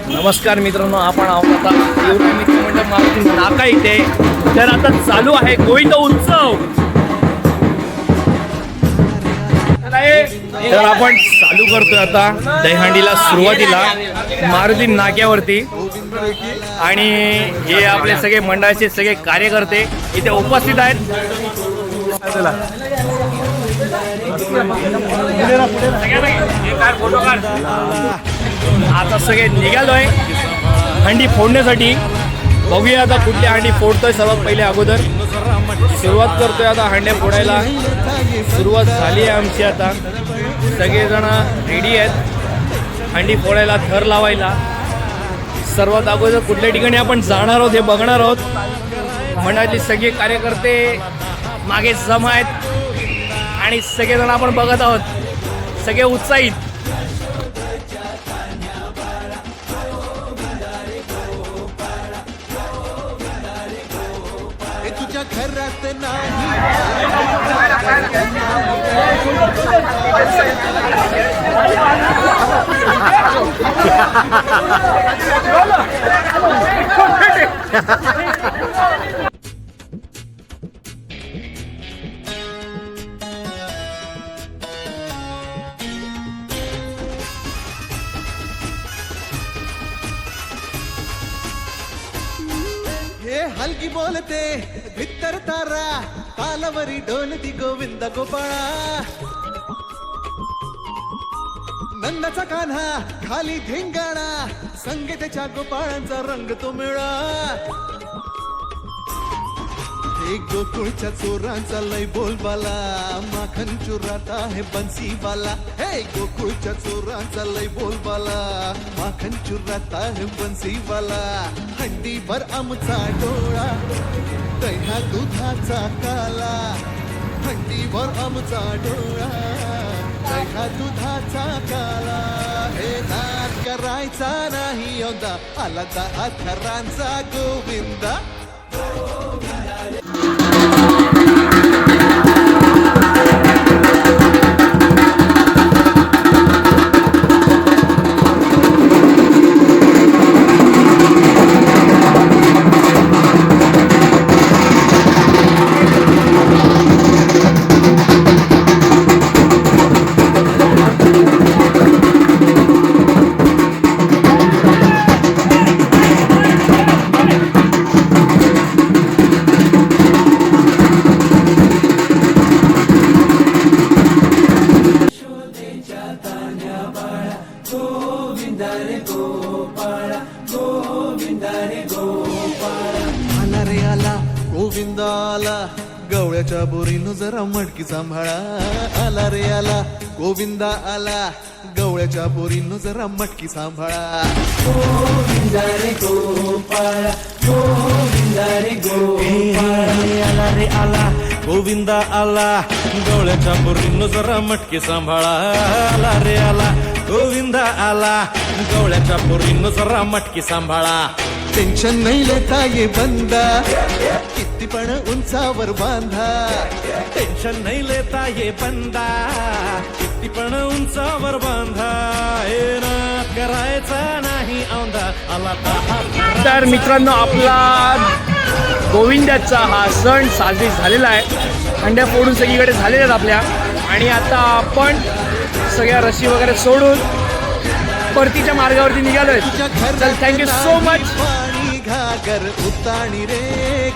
नमस्कार मित्रांनो, आपण आहोत आता एवढा मित्रमंडळ मारुती नाका इथे. तर आता चालू आहे गोविंद उत्सव. तर आपण चालू करतोय आता दहीहंडीला सुरुवातीला मारुती नाक्यावरती. आणि हे आपले सगळे मंडळाचे सगळे कार्यकर्ते इथे उपस्थित आहेत. आता सगळे निघालोय हंडी फोडण्यासाठी. बघूया आता कुठली हंडी फोडतोय. सर्वात पहिले अगोदर सुरुवात करतोय आता हंड्या फोडायला. सुरुवात झाली आहे आमची. आता सगळेजण रेडी आहेत हंडी फोडायला, थर लावायला. सर्वात अगोदर कुठल्या ठिकाणी आपण जाणार आहोत हे बघणार आहोत. मंडळातले सगळे कार्यकर्ते मागे जमा आहेत आणि सगळेजण आपण बघत आहोत, सगळे उत्साहित. तुझ्या घरात नाही हे हलकी बोलते भित्तर तारा, तालावरी डोलती गोविंद गोपाळा. नंदाचा कान्हा खाली धिंगाणा, संगीताच्या गोपाळांचा रंग तो मिळा. हे गोकुळच्या चोरांचा लय बोलबाला, माखन चुरात आहे बन्सीवाला. हे गोकुळच्या चोरांचा लय बोलबाला, माखन चुरात आहे बन्सीवाला. हंडीभर आमचा डोळा, दह्या दुधाचा काला. हंडीभर आमचा डोळा, दह्या दुधाचा काला. हे नाच करायचा नाही यंदा, आला दहा थरांचा गोविंदा. आला रे आला गोविंदा आला, गवळ्याच्या बोरीनं जरा मटकी सांभाळा. आला रे आला गोविंदा आला, गवळ्याच्या बोरीनं जरा मटकी सांभाळा. गोविंदा रे गोपाळा, गोविंदा रे गोपाळा. आला रे आला गोविंदा आला, गवळ्याच्या बोरीनं जरा मटकी सांभाळा. आला रे आला गोविंदा आला, गवळ्याच्या बोरीनं जरा मटकी सांभाळा. टेन्शन नाही लेता ये बंदा, किती पण उंचावर बांधा. टेन्शन नाही लेता ये बंदा, किती पण उंचावर बांधा. हे नाच करायचा नाही औंधा, आला दहा. तर मित्रांनो, आपला गोविंदाचा हा सण साजरी झालेला आहे. हंड्या फोडून सगळीकडे झालेल्या आहेत आपल्या. आणि आता आपण सगळ्या रशी वगैरे सोडून परतीच्या मार्गावरती निघालोय. चल, थँक्यू सो मच. पाणी घागर उताणी रे